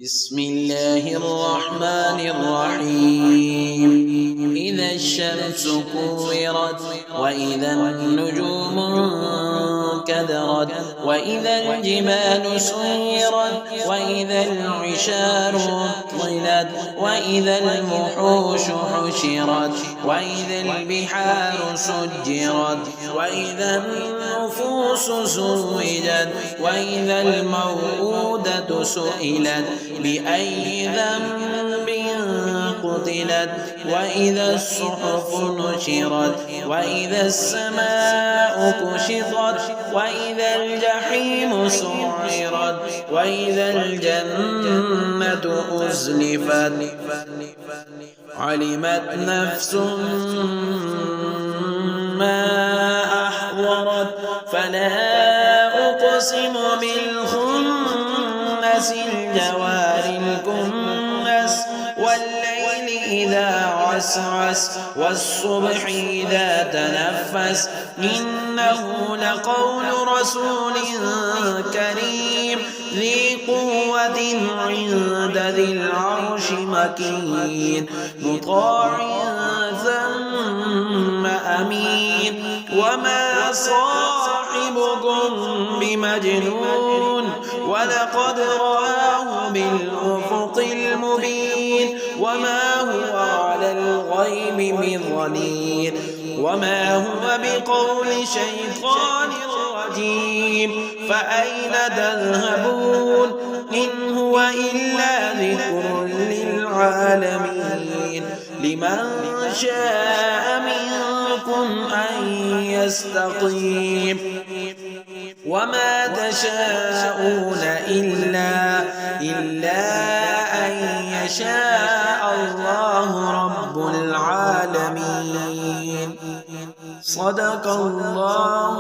بسم الله الرحمن الرحيم. إذا الشمس كورت وإذا النجوم انكدرت وإذا الجبال سيرت وإذا العشار عطلت وإذا الوحوش حشرت وإذا البحار سجرت وإذا النفوس زوجت وإذا الموءودة سئلت بأي ذنب قتلت وإذا الصحف نشرت وإذا السماء كشطت وإذا الجحيم سعرت وإذا الجنة أزلفت علمت نفس ما أحضرت فلا أقسم بالخنس الجوار الكنس والليل إذا عسعس والصبح إذا تنفس إنه لقول رسول كريم ذي قوة عند ذي العرش مكين مطاع ثم أمين وما صاحبكم بمجنون ولقد رآه بالأفق المبين وما هو على الغيب بضنين وما هو بقول شيطان رجيم فأين تذهبون إن هو إلا ذكر للعالمين لمن شاء منكم أن يستقيم وما تشاءون إلا أن يشاء الله رب العالمين. صدق الله